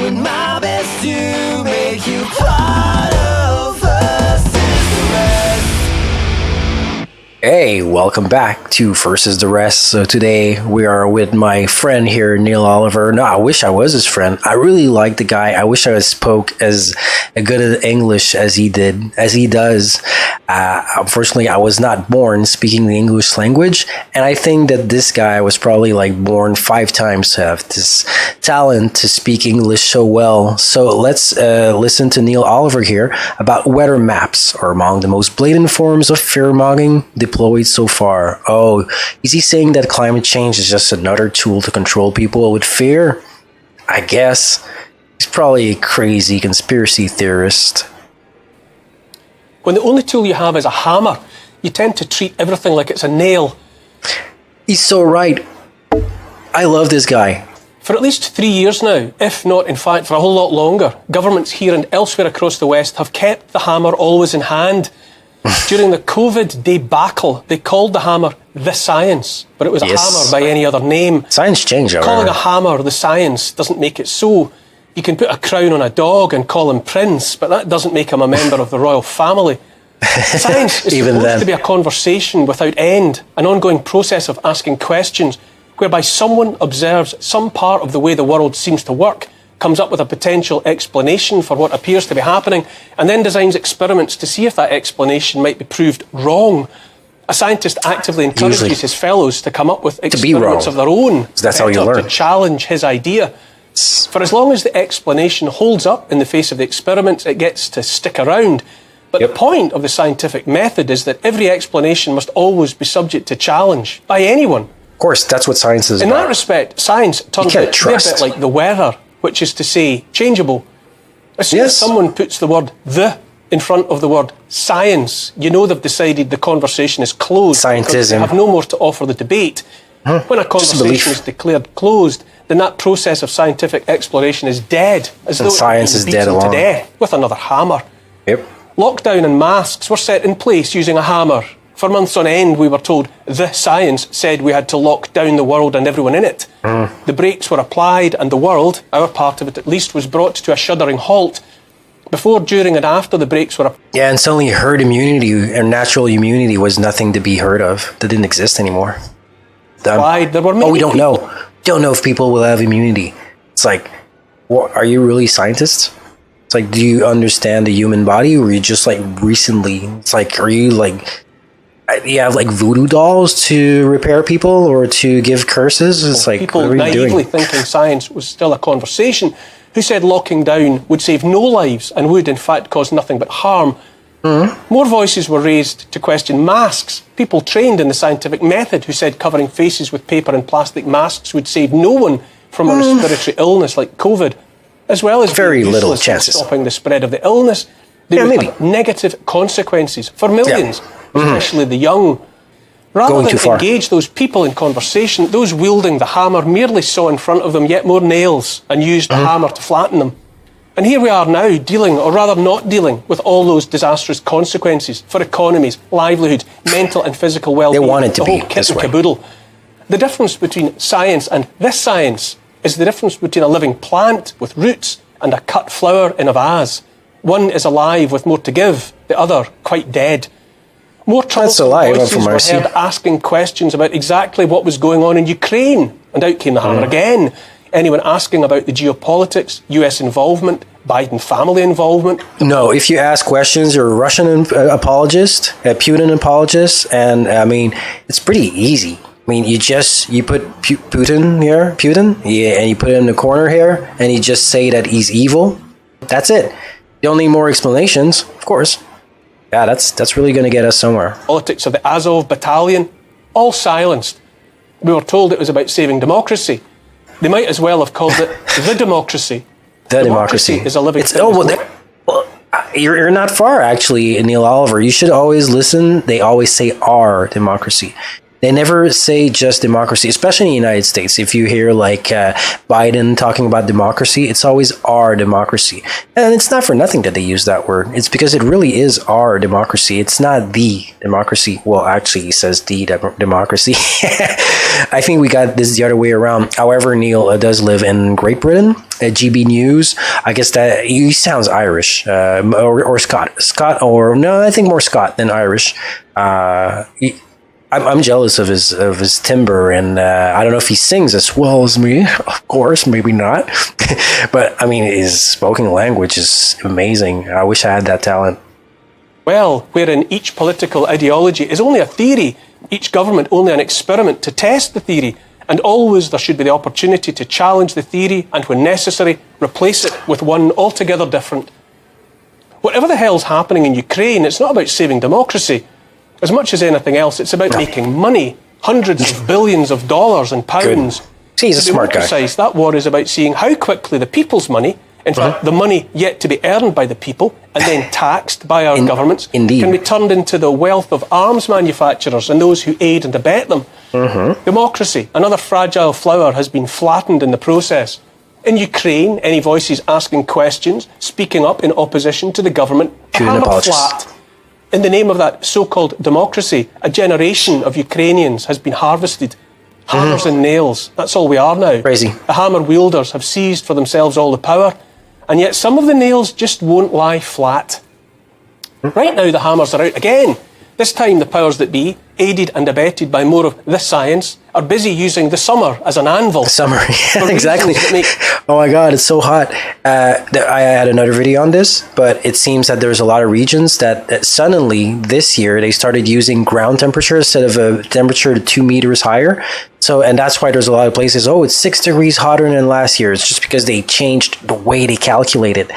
doing my best to make you part of us is the rest. Hey, welcome back to Versus the Rest. So today we are with my friend here, Neil Oliver. No, I wish I was his friend. I really like the guy. I wish I spoke as good at English as he does. Unfortunately, I was not born speaking the English language, and I think that this guy was probably like born 5 times to have this talent to speak English so well. So let's listen to Neil Oliver here about weather maps are among the most blatant forms of fearmongering deployed so far. Oh, is he saying that climate change is just another tool to control people with fear? I guess. He's probably a crazy conspiracy theorist. When the only tool you have is a hammer, you tend to treat everything like it's a nail. He's so right. I love this guy. For at least 3 years now, if not in fact for a whole lot longer, governments here and elsewhere across the West have kept the hammer always in hand. During the COVID debacle, they called the hammer the science, but it was a hammer by any other name. Science changed, however. Calling a hammer the science doesn't make it so. You can put a crown on a dog and call him Prince, but that doesn't make him a member of the royal family. Science is supposed to be a conversation without end, an ongoing process of asking questions, whereby someone observes some part of the way the world seems to work, comes up with a potential explanation for what appears to be happening, and then designs experiments to see if that explanation might be proved wrong. A scientist actively encourages his fellows to come up with experiments of their own. That's how you learn. To challenge his idea. For as long as the explanation holds up in the face of the experiments, it gets to stick around. But the point of the scientific method is that every explanation must always be subject to challenge by anyone. Of course, that's what science is about. In that respect, science turns out to be a bit like the weather, which is to say, changeable. As soon as someone puts the word "the" in front of the word "science," you know they've decided the conversation is closed. Scientism. They have no more to offer the debate. When a conversation is declared closed, then that process of scientific exploration is dead, as though science is dead along. To death with another hammer. Lockdown and masks were set in place using a hammer. For months on end, we were told the science said we had to lock down the world and everyone in it. The brakes were applied and the world, our part of it at least, was brought to a shuddering halt. Before, during and after the brakes were... Yeah, and suddenly herd immunity and natural immunity was nothing to be heard of. That didn't exist anymore. There were many we don't know. Don't know if people will have immunity. It's like, what, are you really scientists? It's like, do you understand the human body, or are you just like recently? It's like, are you like... You have like voodoo dolls to repair people or to give curses? It's like, people what are you naively doing? thinking science was still a conversation, who said locking down would save no lives and would in fact cause nothing but harm. More voices were raised to question masks. People trained in the scientific method who said covering faces with paper and plastic masks would save no one from a respiratory illness like COVID, as well as very little chances stopping the spread of the illness. They would have negative consequences for millions. Especially the young. Rather than engage those people in conversation, those wielding the hammer merely saw in front of them yet more nails and used the hammer to flatten them. And here we are now dealing, or rather not dealing, with all those disastrous consequences for economies, livelihoods, mental and physical well-being. They want it to be this way. Caboodle. The difference between science and this science is the difference between a living plant with roots and a cut flower in a vase. One is alive with more to give, the other quite dead. More troublesome voices were heard asking questions about exactly what was going on in Ukraine. And out came the hammer again. Anyone asking about the geopolitics, US involvement, Biden family involvement? No, if you ask questions, you're a Russian apologist, a Putin apologist, and I mean, it's pretty easy. I mean, you put Putin here, and you put him in the corner here, and you just say that he's evil. That's it. You don't need more explanations, of course. Yeah, that's really going to get us somewhere. Politics of the Azov battalion, all silenced. We were told it was about saving democracy. They might as well have called it the democracy. The democracy is a living thing. You're not far, actually, Neil Oliver. You should always listen. They always say our democracy. They never say just democracy, especially in the United States. If you hear like Biden talking about democracy, it's always our democracy. And it's not for nothing that they use that word. It's because it really is our democracy. It's not the democracy. Well, actually, he says the democracy. I think we got this the other way around. However, Neil does live in Great Britain. At GB News, I guess that he sounds Irish or Scott, or no, I think more Scott than Irish. I'm jealous of his timbre, and I don't know if he sings as well as me. Of course, maybe not, but I mean, his spoken language is amazing. I wish I had that talent. Well, wherein each political ideology is only a theory, each government only an experiment to test the theory, and always there should be the opportunity to challenge the theory and, when necessary, replace it with one altogether different. Whatever the hell's happening in Ukraine, it's not about saving democracy. As much as anything else, it's about making money, hundreds of billions of dollars and pounds. See, he's a smart guy. That war is about seeing how quickly the people's money, in fact, the money yet to be earned by the people and then taxed by our governments, can be turned into the wealth of arms manufacturers and those who aid and abet them. Democracy, another fragile flower, has been flattened in the process. In Ukraine, any voices asking questions, speaking up in opposition to the government, hammered flat. In the name of that so-called democracy, a generation of Ukrainians has been harvested. Hammers and nails, that's all we are now. Crazy. The hammer wielders have seized for themselves all the power, and yet some of the nails just won't lie flat. Right now the hammers are out again. This time the powers that be, aided and abetted by more of the science, are busy using the summer as an anvil. The summer, yeah, exactly. Oh my God, it's so hot. I had another video on this, but it seems that there's a lot of regions that suddenly this year they started using ground temperature instead of a temperature 2 meters higher. So, and that's why there's a lot of places, oh, it's 6 degrees hotter than last year. It's just because they changed the way they calculate it.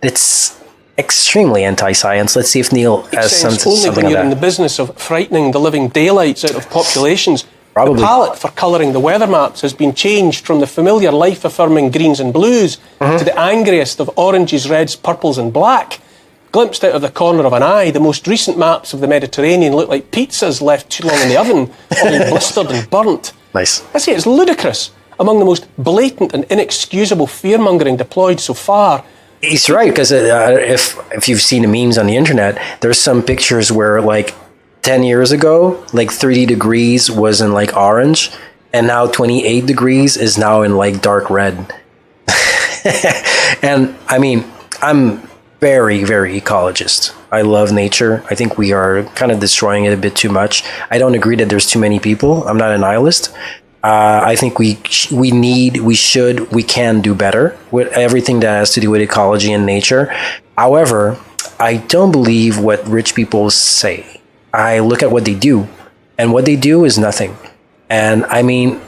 It's extremely anti-science. Let's see if Neil has something on that. Only when you're in the business of frightening the living daylights out of populations. Probably. The palette for colouring the weather maps has been changed from the familiar life-affirming greens and blues to the angriest of oranges, reds, purples and black. Glimpsed out of the corner of an eye, the most recent maps of the Mediterranean look like pizzas left too long in the oven, all blistered and burnt. Nice. I say it's ludicrous. Among the most blatant and inexcusable fearmongering deployed so far. He's right, because if you've seen the memes on the internet, there's some pictures where like 10 years ago, like 30 degrees was in like orange, and now 28 degrees is now in like dark red. And I mean, I'm very, very ecologist. I love nature. I think we are kind of destroying it a bit too much. I don't agree that there's too many people. I'm not a nihilist. I think we can do better with everything that has to do with ecology and nature. However, I don't believe what rich people say. I look at what they do, and what they do is nothing. And I mean,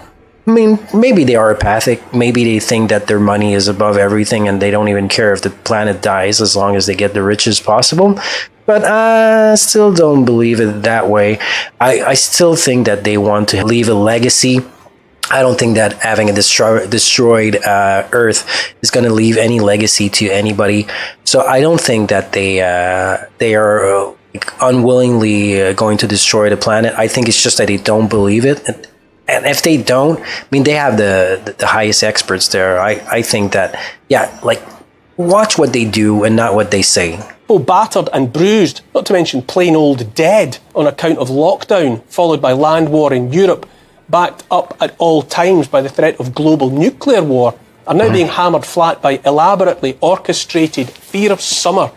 maybe they are apathic. Maybe they think that their money is above everything, and they don't even care if the planet dies as long as they get the richest possible. But I still don't believe it that way. I still think that they want to leave a legacy. I don't think that having a destroyed Earth is going to leave any legacy to anybody. So I don't think that they are unwillingly going to destroy the planet. I think it's just that they don't believe it. And if they don't, I mean, they have the highest experts there. I think that, yeah, like, watch what they do and not what they say. Oh, battered and bruised, not to mention plain old dead on account of lockdown, followed by land war in Europe, backed up at all times by the threat of global nuclear war, are now being hammered flat by elaborately orchestrated fierce summer.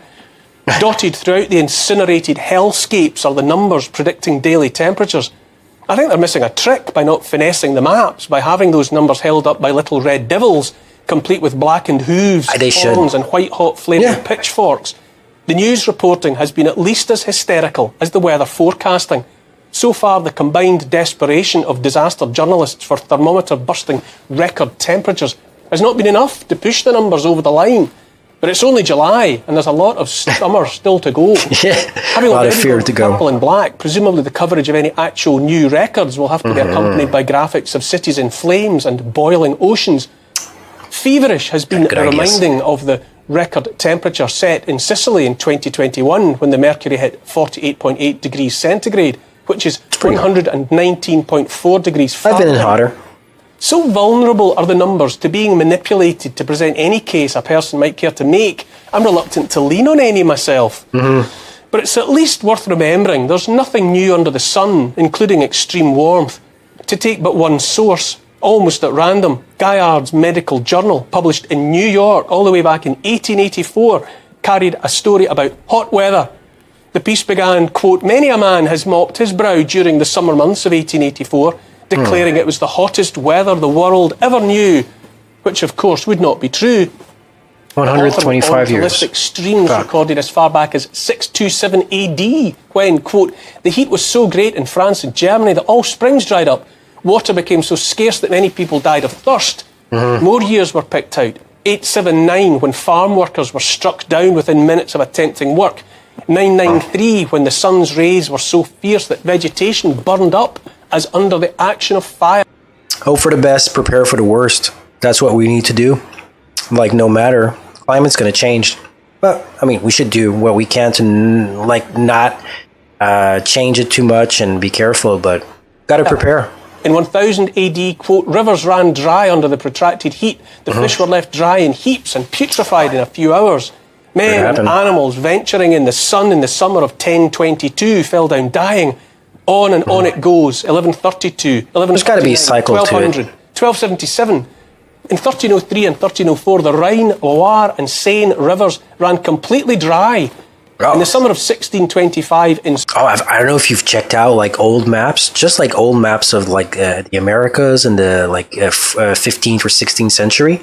Dotted throughout the incinerated hellscapes are the numbers predicting daily temperatures. I think they're missing a trick by not finessing the maps, by having those numbers held up by little red devils, complete with blackened hooves, horns and white-hot flaming pitchforks. The news reporting has been at least as hysterical as the weather forecasting. So far, the combined desperation of disaster journalists for thermometer-busting record temperatures has not been enough to push the numbers over the line. But it's only July, and there's a lot of summer still to go. Having a lot of fear to go. Purple and black, presumably the coverage of any actual new records will have to be accompanied by graphics of cities in flames and boiling oceans. Feverish has been reminding of the record temperature set in Sicily in 2021 when the mercury hit 48.8 degrees centigrade, which is pretty hot. 119.4 degrees I've Fahrenheit. been in hotter. So vulnerable are the numbers to being manipulated to present any case a person might care to make, I'm reluctant to lean on any myself. But it's at least worth remembering there's nothing new under the sun, including extreme warmth. To take but one source, almost at random, Gaillard's Medical Journal, published in New York all the way back in 1884, carried a story about hot weather. The piece began, quote, "Many a man has mopped his brow during the summer months of 1884, declaring it was the hottest weather the world ever knew," which of course would not be true. 125 years. Extremes recorded as far back as 627 AD, when, quote, "the heat was so great in France and Germany that all springs dried up. Water became so scarce that many people died of thirst." More years were picked out. 879, when farm workers were struck down within minutes of attempting work. 993, when the sun's rays were so fierce that vegetation burned up as under the action of fire. Hope for the best, prepare for the worst. That's what we need to do. Like, no matter, climate's going to change. But, I mean, we should do what we can to, not change it too much and be careful, but got to prepare. In 1000 AD, quote, "rivers ran dry under the protracted heat. The fish were left dry in heaps and putrefied in a few hours. Men and animals venturing in the sun in the summer of 1022 fell down dying. On and on it goes. 1132, 1149, There's got to be a cycle 1200, to it. 1277. In 1303 and 1304, the Rhine, Loire and Seine rivers ran completely dry. In the summer of 1625 in... I don't know if you've checked out like old maps, just like old maps of like the Americas in the 15th or 16th century.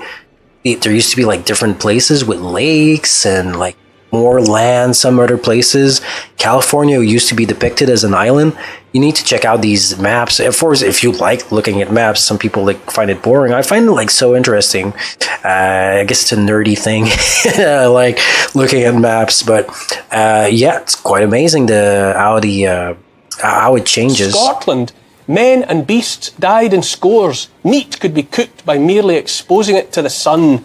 There used to be like different places with lakes and like more land, some other places. California used to be depicted as an island. You need to check out these maps. Of course, if you like looking at maps, some people like find it boring. I find it like so interesting. I guess it's a nerdy thing, like looking at maps. But yeah, it's quite amazing how it changes. Scotland, men and beasts died in scores. Meat could be cooked by merely exposing it to the sun.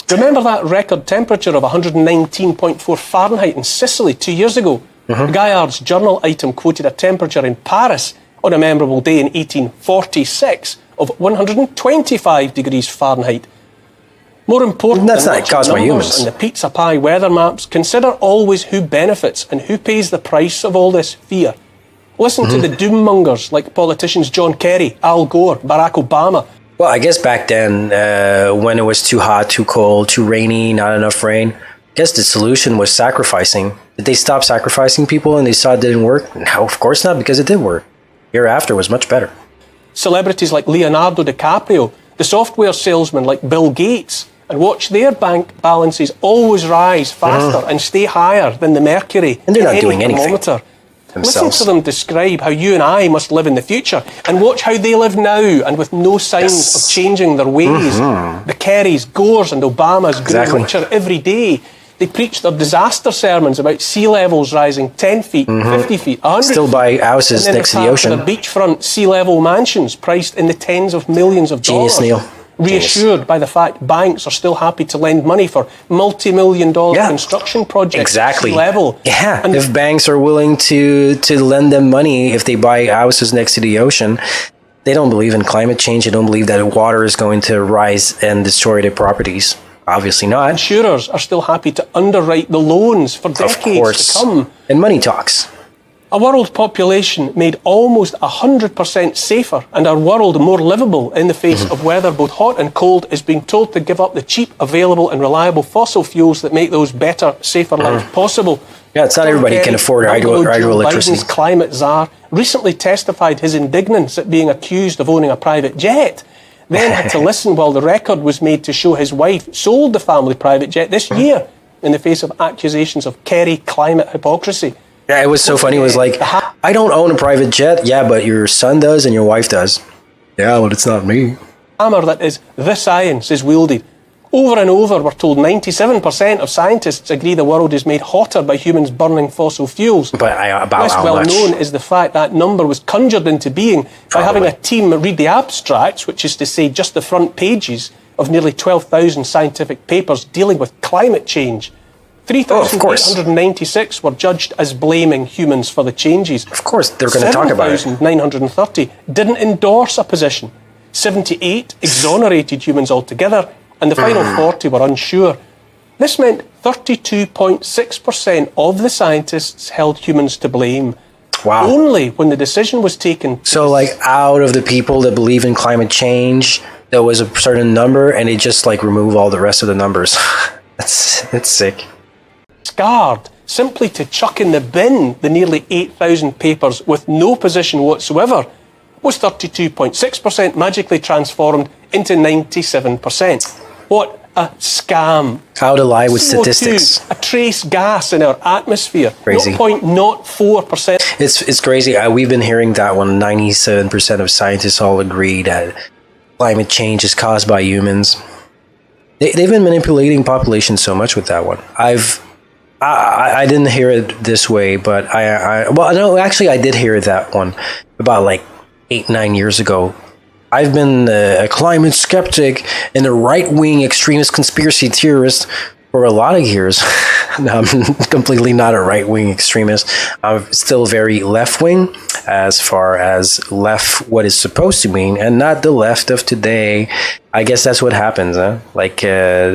Remember that record temperature of 119.4 Fahrenheit in Sicily 2 years ago? Gaillard's journal item quoted a temperature in Paris on a memorable day in 1846 of 125 degrees Fahrenheit. More important That's than not caused by humans. and the pizza pie weather maps, consider always who benefits and who pays the price of all this fear. Listen to the doommongers like politicians John Kerry, Al Gore, Barack Obama. Well, I guess back then, when it was too hot, too cold, too rainy, not enough rain, I guess the solution was sacrificing. Did they stop sacrificing people and they saw it didn't work? No, of course not, because it did work. Hereafter was much better. Celebrities like Leonardo DiCaprio, the software salesman like Bill Gates, and watch their bank balances always rise faster and stay higher than the mercury And they're in not any doing anything thermometer. themselves. Listen to them describe how you and I must live in the future, and watch how they live now and with no signs of changing their ways. The Kerrys, Gores and Obamas grow richer every day. They preach their disaster sermons about sea levels rising 10 feet, 50 feet, 100 Still feet. buy houses next to the ocean. And then beachfront sea level mansions priced in the tens of millions of Genius, dollars. Neil. Reassured by the fact banks are still happy to lend money for multi-million-dollar construction projects Exactly. at sea level. Yeah, And if banks are willing to lend them money if they buy houses next to the ocean, they don't believe in climate change. They don't believe that water is going to rise and destroy their properties. Obviously not. insurers are still happy to underwrite the loans for Of decades course. to come. And money talks. A world population made almost 100% safer and our world more livable in the face of weather both hot and cold is being told to give up the cheap, available and reliable fossil fuels that make those better, safer lives possible. Yeah, it's not everybody can afford hydroelectricity. Biden's climate czar recently testified his indignance at being accused of owning a private jet. Then had to listen while the record was made to show his wife sold the family private jet this year in the face of accusations of Kerry climate hypocrisy. Yeah, it was so funny. It was like, I don't own a private jet. Yeah, but your son does and your wife does. Yeah, but it's not me. Hammer that is the science is wielded. Over and over, we're told 97% of scientists agree the world is made hotter by humans burning fossil fuels. But about Less how well much? known is the fact that number was conjured into being by having a team read the abstracts, which is to say just the front pages of nearly 12,000 scientific papers dealing with climate change. of course. 3,896 were judged as blaming humans for the changes. Of course, they're going to talk about it. 7,930 didn't endorse a position. 78 exonerated humans altogether, and the final 40 were unsure. This meant 32.6% of the scientists held humans to blame. Wow. Only when the decision was taken. So, like, out of the people that believe in climate change, there was a certain number, and they just, like, remove all the rest of the numbers. It's sick. Scarred simply to chuck in the bin the nearly 8,000 papers with no position whatsoever was 32.6% magically transformed into 97%. What a scam. How to lie with CO2, statistics. a trace gas in our atmosphere. Crazy. 0.04%. It's crazy. We've been hearing that one. 97% of scientists all agree that climate change is caused by humans. They've been manipulating population so much with that one. I didn't hear it this way, but well, no, actually, I did hear that one about like 8-9 years ago. I've been a climate skeptic and a right-wing extremist conspiracy theorist for a lot of years. No, I'm completely not a right-wing extremist. I'm still very left-wing as far as left what is supposed to mean, and not the left of today. I guess that's what happens, huh? Like,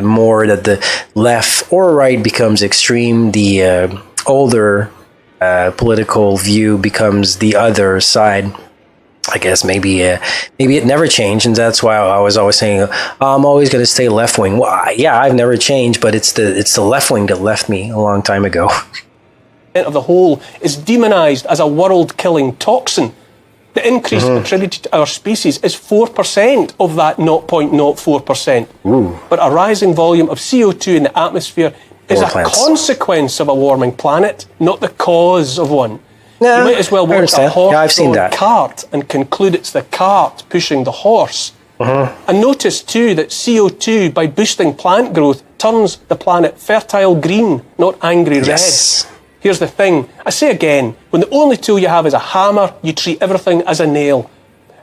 more that the left or right becomes extreme, the older political view becomes the other side. I guess maybe it never changed, and that's why I was always saying I'm always going to stay left wing. Well, yeah, I've never changed, but it's the left wing that left me a long time ago. Of the whole is demonized as a world-killing toxin. The increase attributed to our species is 4% of that 0.04%. But a rising volume of CO2 in the atmosphere is a consequence of a warming planet, not the cause of one. Yeah, you might as well watch a horse-drawn cart and conclude it's the cart pushing the horse. And notice too that CO2, by boosting plant growth, turns the planet fertile green, not angry red. Here's the thing, I say again, when the only tool you have is a hammer, you treat everything as a nail.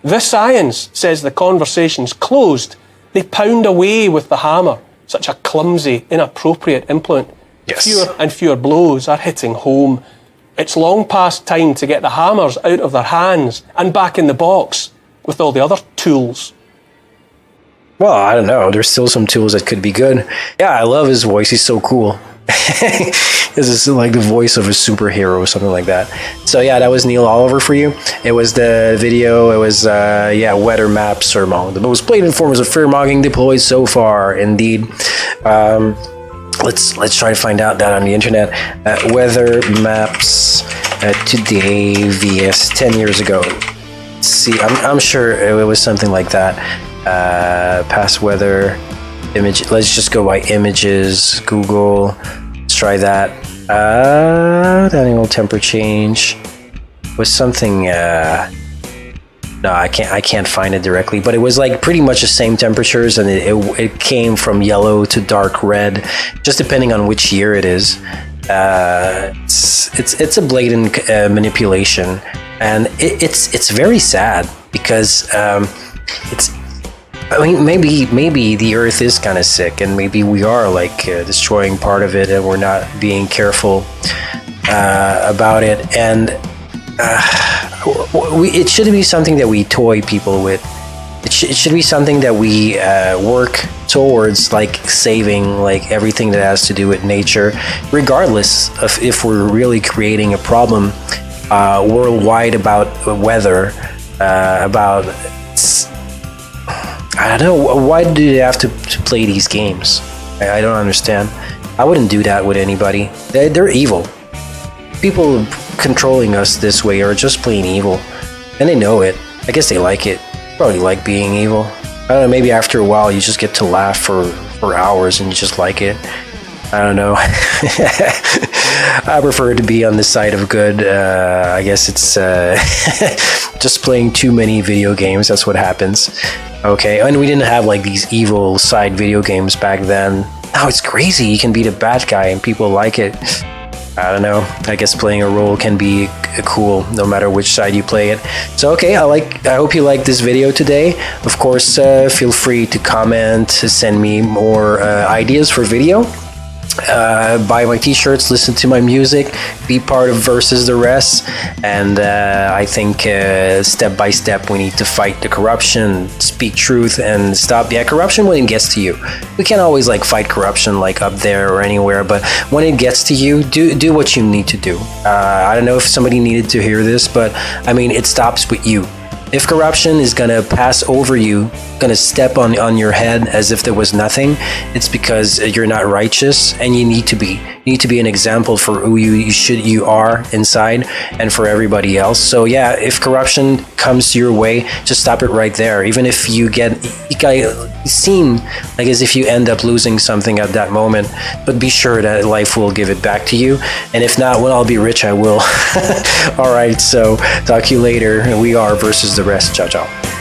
The science says the conversation's closed. They pound away with the hammer, such a clumsy, inappropriate implement. Fewer and fewer blows are hitting home. It's long past time to get the hammers out of their hands and back in the box with all the other tools. Well, I don't know. There's still some tools that could be good. Yeah, I love his voice. He's so cool. This is like the voice of a superhero or something like that. So yeah, that was Neil Oliver for you. It was the video. It was weather maps, or the most blatant forms of fearmongering deployed so far. Indeed. Let's try to find out that on the internet. Weather maps today vs 10 years ago. Let's see, I'm sure it was something like that. Past weather image. Let's just go by images. Google. Let's try that. Annual temperature change was something. No, I can't find it directly, but it was like pretty much the same temperatures, and it came from yellow to dark red, just depending on which year it is. It's a blatant manipulation, and it's very sad because it's. I mean, maybe the Earth is kind of sick, and maybe we are like destroying part of it, and we're not being careful about it, and. It shouldn't be something that we toy people with. It should be something that we work towards, like saving like everything that has to do with nature, regardless of if we're really creating a problem worldwide about weather, about I don't know, why do they have to play these games? I don't understand. I wouldn't do that with anybody. They're evil. People controlling us this way are just plain evil, and they know it. I guess they like it. Probably like being evil. I don't know, maybe after a while you just get to laugh for hours and you just like it. I don't know. I prefer to be on the side of good. I guess it's just playing too many video games. That's what happens. Okay, and we didn't have like these evil side video games back then. Now it's crazy. You can be the bad guy and people like it. I don't know. I guess playing a role can be cool no matter which side you play it. So okay, I hope you liked this video today. Of course, feel free to comment, to send me more ideas for video. buy my t-shirts, listen to my music, be part of Versus the Rest. And I think step by step we need to fight the corruption, speak truth, and stop corruption when it gets to you. We can't always like fight corruption like up there or anywhere, but when it gets to you, do what you need to do. I don't know if somebody needed to hear this, but I mean, it stops with you. If corruption is gonna pass over you, gonna step on your head as if there was nothing, it's because you're not righteous, and you need to be. You need to be an example for who you are inside, and for everybody else. So yeah, if corruption comes your way, just stop it right there. Even if you seem like as if you end up losing something at that moment, but be sure that life will give it back to you. And if not, when I'll be rich, I will. All right, so talk to you later. We are Versus the Rest. Ciao, ciao.